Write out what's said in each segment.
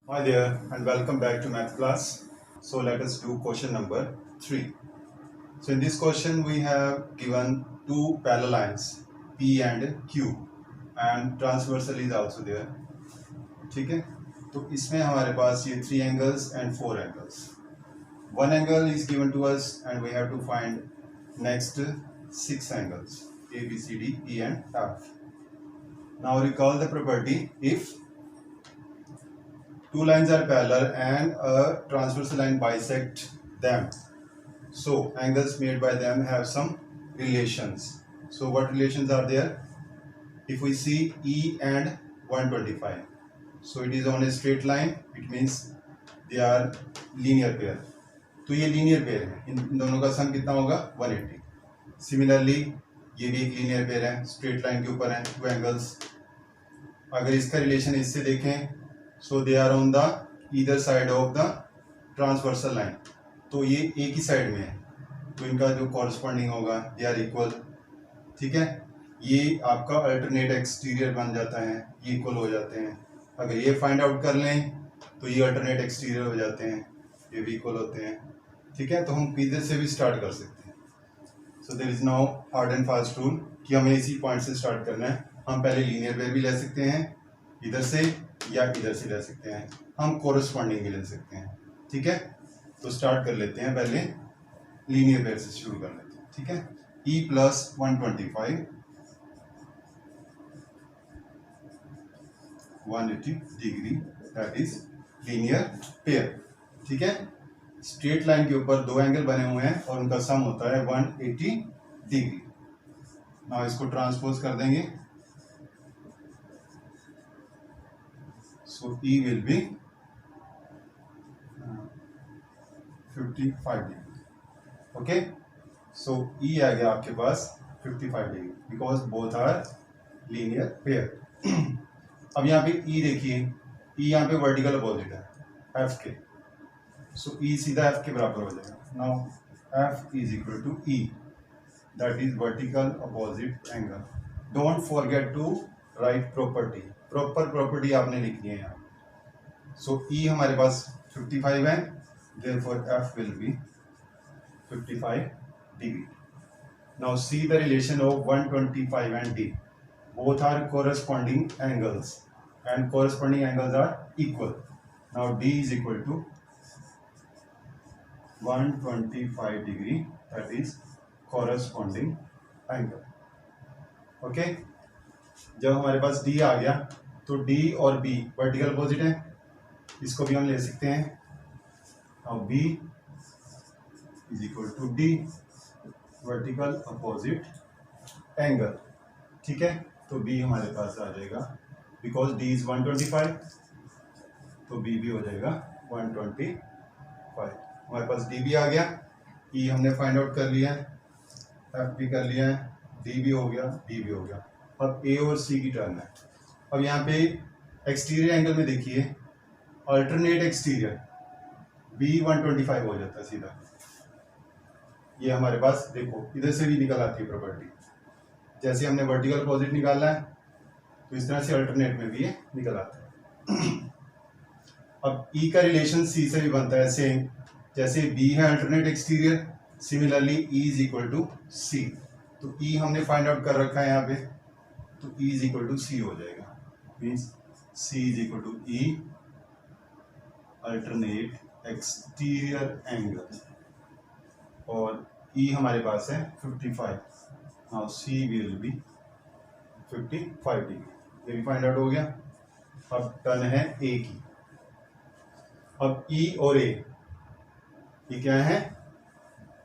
Hi there and welcome back to math class. So let us do question number 3. So in this question we have given two parallel lines P and Q and transversal is also there. ठीक है, तो इसमें हमारे पास ये 3 angles and 4 angles. One angle is given to us and we have to find next 6 angles A, B, C, D, E and F. Now recall the property if two lines are parallel and a transversal line bisect them, so angles made by them have some relations. So what relations are there? If we see E and 125, so it is on a straight line, it means they are linear pair. तो ये linear pair है, इन दोनों का सम कितना होगा 180. Similarly ये भी एक लीनियर पेयर है, स्ट्रेट लाइन के ऊपर है, टू एंगल्स. अगर इसका रिलेशन इससे देखें, so they are on the either side of the transversal line, तो ये एक ही साइड में है, तो इनका जो कॉरस्पॉन्डिंग होगा दे आर इक्वल. ठीक है, ये आपका अल्टरनेट एक्सटीरियर बन जाता है, ये इक्वल हो जाते हैं. अगर ये फाइंड आउट कर लें तो ये अल्टरनेट एक्सटीरियर हो जाते हैं, ये भी इक्वल होते हैं. ठीक है, तो हम किधर से भी स्टार्ट कर सकते हैं. So there is now hard and fast rule कि हमें इसी पॉइंट से स्टार्ट करना है. हम पहले लीनियर पेयर भी ले सकते हैं इधर से या इधर से ले सकते हैं, हम कोरस्पॉन्डिंग भी ले सकते हैं. ठीक है, तो स्टार्ट कर लेते हैं, पहले लीनियर पेयर से शुरू कर लेते हैं. ठीक है, E plus 125 180 degree, that is linear pair. ठीक है, स्ट्रेट लाइन के ऊपर दो एंगल बने हुए हैं और उनका सम होता है 180 डिग्री. ना इसको ट्रांसपोज कर देंगे, so E will be 55 degree. Okay, so E आ गया आपके पास 55 degree because both are linear pair. अब यहाँ पे E देखिए, E यहाँ पे वर्टिकल अपोजिट है F के, सो E सीधा F के बराबर हो जाएगा. Now F is equal to E, that is vertical opposite angle. Don't forget to write property, proper property आपने लिखनी है यहाँ. सो E हमारे पास 55 है, therefore F will be 55 degree. Now see the relation of 125 and D. Both are corresponding angles and corresponding angles are equal. Now D is equal to 125 degree, that is corresponding angle. Okay, जब हमारे पास D आ गया तो D और B vertical opposite है, इसको भी हम ले सकते हैं. Now B is equal to D, vertical opposite angle. ठीक है, तो B हमारे पास आ जाएगा बिकॉज D इज 125, तो B भी हो जाएगा 125. हमारे पास D भी आ गया, E हमने फाइंड आउट कर लिया है, F भी कर लिया है, D भी हो गया, D भी हो गया. अब A और C की टर्न है. अब यहाँ पे एक्सटीरियर एंगल में देखिए, अल्टरनेट एक्सटीरियर B 125 हो जाता है सीधा. ये हमारे पास देखो इधर से भी निकल आती है प्रॉपर्टी, जैसे हमने वर्टिकल अपोजिट निकाला है तो इस तरह से अल्टरनेट में भी ये निकल आता है. अब E का रिलेशन C से भी बनता है सेम, जैसे B है alternate exterior, similarly E is equal to C. तो E हमने फाइंड आउट कर रखा है यहाँ पे, तो E is equal to C हो जाएगा. Means C is equal to E alternate exterior angle, और E हमारे पास है 55. Now C will be 55 degree. ये भी फाइंड आउट हो गया. अब टर्न है A की. अब E और A ये क्या है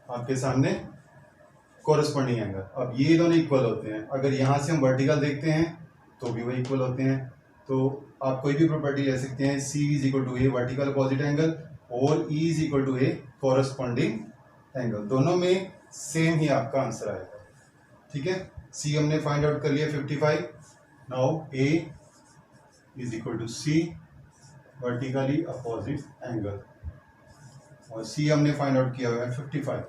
आपके सामने कोरस्पॉन्डिंग एंगल. अब ये दोनों इक्वल होते हैं, अगर यहाँ से हम वर्टिकल देखते हैं तो भी वो इक्वल होते हैं. तो आप कोई भी प्रॉपर्टी ले सकते हैं, C is equal to a vertical opposite angle और E is equal to a corresponding angle. दोनों में सेम ही आपका आंसर आएगा. ठीक है, C हमने फाइंड आउट कर लिया 55. Now A is equal to C vertically opposite angle, और C हमने फाइंड आउट किया हुआ है 55.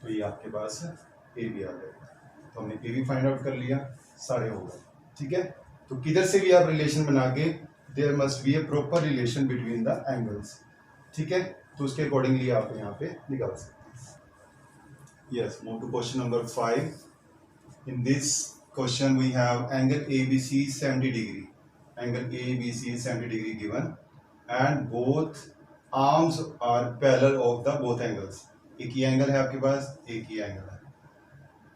तो ये आपके पास A भी आ जाएगा. तो हमने A भी फाइंड आउट कर लिया, सारे हो गए. ठीक है, तो किधर से भी आप रिलेशन बना के there must be a proper relation between the angles. ठीक है, तो उसके अकॉर्डिंगली आप यहाँ पे निकाल सकते हैं। Yes, move to question number 5। In this question we have angle ABC 70 degree, angle ABC 70 degree given and both arms are parallel of the both angles. एक ही एंगल है आपके पास, एक ही एंगल है।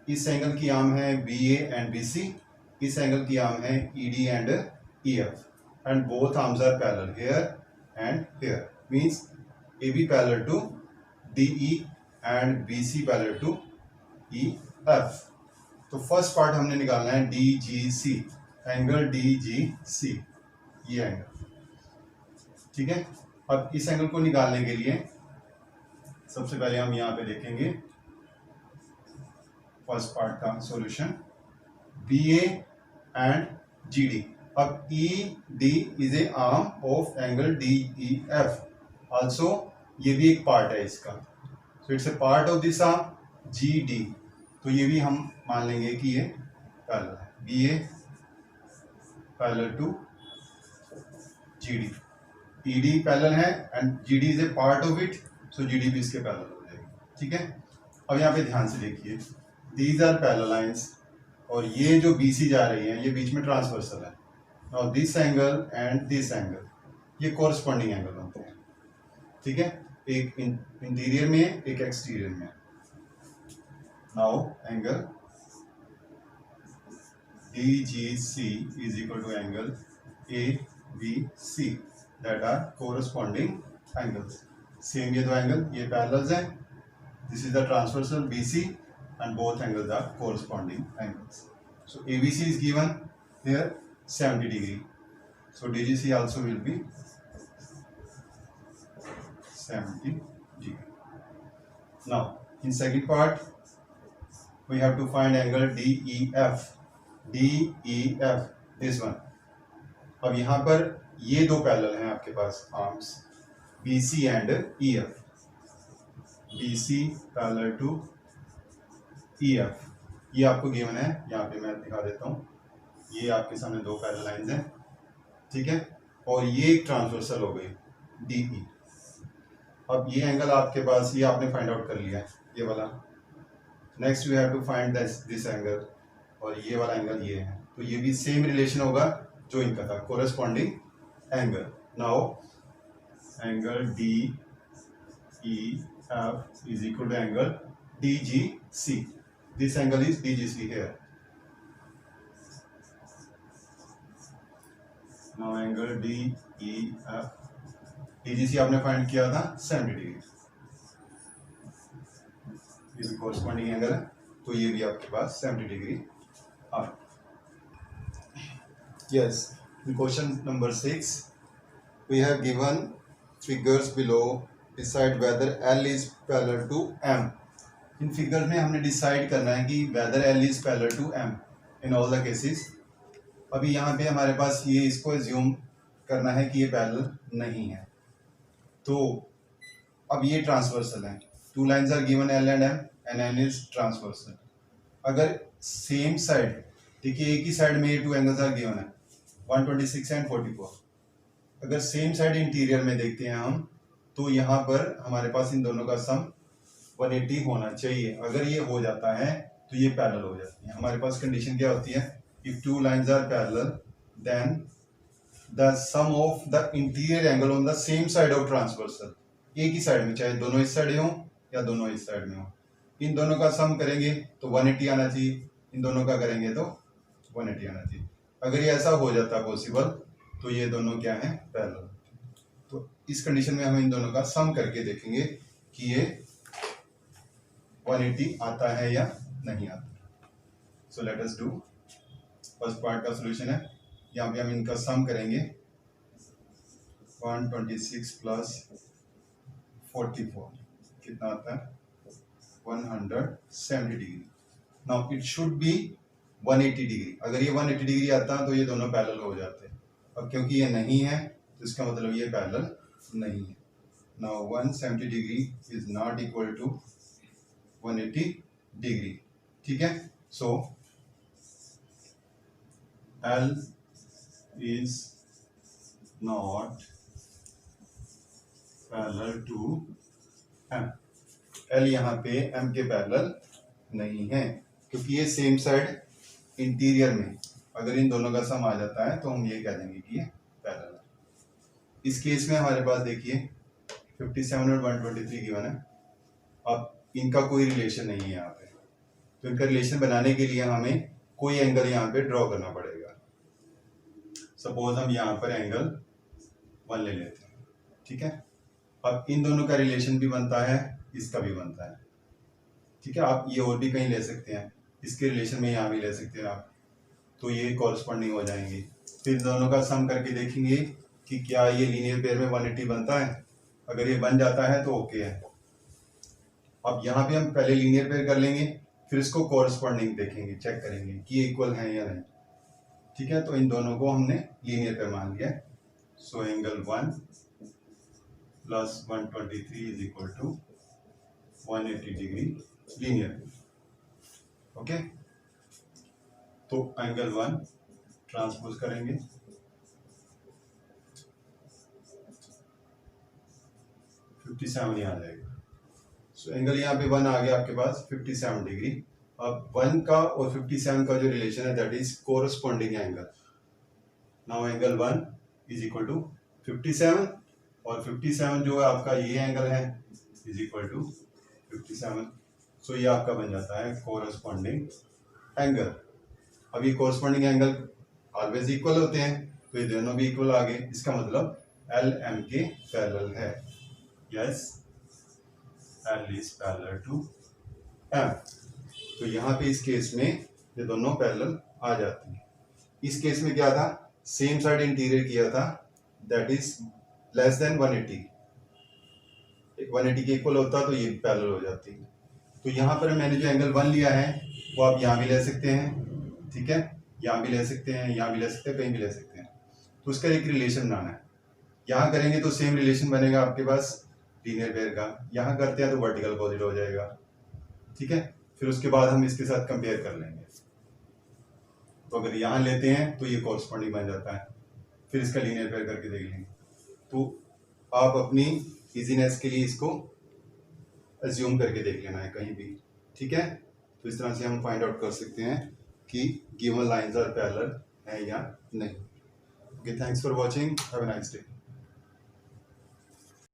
इस एंगल की आर्म है BA एंड BC, इस एंगल की आर्म है ED and EF, and both arms are parallel here and here, means AB parallel to DE and BC parallel to EF। तो फर्स्ट पार्ट हमने निकालना है DGC, एंगल DGC, ये angle. ठीक है, अब इस एंगल को निकालने के लिए सबसे पहले हम यहाँ पे देखेंगे फर्स्ट पार्ट का सॉल्यूशन, BA एंड GD। अब ED is a arm of angle DEF, also ये भी एक पार्ट है इसका, so it's a part of this arm GD। तो ये भी हम मान लेंगे कि ये पैरेलल है, BA parallel to GD, ED parallel है and GD is a part of it, so GD भी इसके पैरेलल हो जाएगी। ठीक है, अब यहाँ पे ध्यान से देखिए, दीज आर पैरेलल लाइंस, और ये जो BC जा रही है ये बीच में ट्रांसवर्सल है। Now this angle and this angle ये कोरस्पॉन्डिंग एंगल होते हैं। ठीक है, एक इंटीरियर में, एक एक्सटीरियर में। Now angle DGC is equal to angle ABC, that are corresponding angles. Same ये दो एंगल, ये पैरेलल्स हैं, this is the transversal BC and both angles are corresponding angles. So ABC is given here 70 degree, so DGC also will be 70 degree. Now in second part we have to find angle DEF, this one। अब यहाँ पर ये दो parallel हैं आपके पास arms BC and EF, BC parallel to EF, ये आपको गिवन है, यहाँ पे मैं दिखा देता हूँ। ये आपके सामने दो पैरेलल लाइंस हैं, ठीक है, और ये एक ट्रांसवर्सल हो गई DE। अब ये एंगल आपके पास, ये आपने फाइंड आउट कर लिया है, ये वाला। Next we have to find this angle, और ये वाला एंगल ये है, तो ये भी सेम रिलेशन होगा जो इनका था, corresponding angle. Now angle DEF is equal to angle DGC, this angle is DGC here। now angle DEF, DGC आपने फाइंड किया था 70 डिग्री, ये भी कोरेस्पॉन्डिंग एंगल है, तो ये भी आपके पास 70 डिग्री आ। Yes, in question number 6 we have given figures below, decide whether L is parallel to M। In figure में हमने डिसाइड करना है कि whether L is parallel to M in all the cases। अभी यहाँ पे हमारे पास ये इसको एज्यूम करना है कि ये पैरेलल नहीं है, तो अब ये ट्रांसवर्सल है, two lines are given L and M and N is transversal. अगर सेम साइड, देखिए एक ही साइड में ये टू एंगल्स आर गिवन है 126 एंड 44, अगर सेम साइड इंटीरियर में देखते हैं हम, तो यहाँ पर हमारे पास इन दोनों का सम 180 होना चाहिए। अगर ये हो जाता है तो ये पैरेलल हो जाती है। हमारे पास कंडीशन क्या होती है, if two lines are parallel then the sum of the interior angle on the same side of transversal, एक ही साइड में, चाहे दोनों इस साइड हो या दोनों इस साइड में हो, इन दोनों का सम करेंगे तो 180 आना चाहिए, इन दोनों का करेंगे तो 180 आना चाहिए। अगर ये ऐसा हो जाता है पॉसिबल, तो ये दोनों क्या है, पैरेलल। तो इस कंडीशन में हम इन दोनों का सम करके देखेंगे कि ये 180 आता है या नहीं आता। So let us do, first part का सॉल्यूशन है, यहाँ पे हम इनका सम करेंगे, 126 प्लस 44 कितना आता है, 170 degree. Now it should be 180 degree. अगर ये 180 डिग्री आता तो ये दोनों पैरेलल हो जाते, अब क्योंकि ये नहीं है तो इसका मतलब ये पैरेलल नहीं है। Now 170 degree is not equal to 180 degree, ठीक है। So L is not parallel to M. L यहाँ पे एम के पैरेलल नहीं है, क्योंकि ये सेम साइड इंटीरियर में अगर इन दोनों का सम आ जाता है तो हम ये कह देंगे कि ये पैरेलल है। इस केस में हमारे पास देखिए 57 और 123 गिवन है। अब इनका कोई रिलेशन नहीं है यहाँ पे, तो इनका रिलेशन बनाने के लिए हमें कोई एंगल यहाँ पे ड्रॉ करना पड़ेगा। सपोज हम यहाँ पर एंगल 1 ले लेते हैं, ठीक है। अब इन दोनों का रिलेशन भी बनता है, इसका भी बनता है, ठीक है। आप ये और भी कहीं ले सकते हैं, इसके रिलेशन में यहाँ भी ले सकते हैं आप, तो ये कॉरस्पॉन्डिंग हो जाएंगे। फिर दोनों का सम करके देखेंगे कि क्या ये लीनियर पेयर में 180 बनता है। अगर ये बन जाता है तो ओके है। अब यहाँ पे हम पहले लीनियर पेयर कर लेंगे, फिर इसको कॉरस्पॉन्डिंग देखेंगे, चेक करेंगे कि ये इक्वल है या नहीं, ठीक है। तो इन दोनों को हमने लीनियर पेयर मान लिया। So angle 1 plus 123 is equal to 180 degree linear, okay. तो एंगल 1 ट्रांसपोज करेंगे, 57 यहाँ आ जाएगा। सो एंगल यहाँ पे 1 आ गया आपके पास 57 डिग्री। अब 1 का और 57 का जो रिलेशन है that is corresponding angle. Now angle 1 is equal to 57 और 57 जो है आपका ये एंगल है इज इक्वल टू 57। सो ये आपका बन जाता है कोरस्पॉन्डिंग एंगल। अब ये कोरस्पॉन्डिंग एंगल ऑलवेज इक्वल होते हैं, तो ये दोनों भी इक्वल आ गए। इसका मतलब एल एम के पैरेलल है। Yes, L is parallel to M. तो यहाँ पे इस केस में ये दोनों पैरेलल आ जाती हैं। इस केस में क्या था, सेम साइड इंटीरियर किया था, दैट इज लेस देन 180। 180 के इक्वल होता तो ये पैरेलल हो जाती है। तो यहाँ पर मैंने जो एंगल 1 लिया है वो आप यहाँ भी ले सकते हैं, ठीक है। यहाँ भी ले सकते हैं, यहाँ भी ले सकते हैं, कहीं भी ले सकते हैं। तो उसका एक रिलेशन बनाना है। यहाँ करेंगे तो सेम रिलेशन बनेगा आपके पास लीनियर पेयर का, यहाँ करते हैं तो वर्टिकल अपोजिट हो जाएगा, ठीक है। फिर उसके बाद हम इसके साथ कंपेयर कर लेंगे। तो अगर यहाँ लेते हैं तो ये कॉरस्पॉन्डिंग बन जाता है, फिर इसका लीनियर पेयर करके देख लेंगे। तो आप अपनी इजीनेस के लिए इसको अज्यूम करके देख लेना है कहीं भी, ठीक है। तो इस तरह से हम फाइंड आउट कर सकते हैं कि गिवन लाइंस आर पैरेलल है या नहीं। Okay, thanks for watching, have a nice day.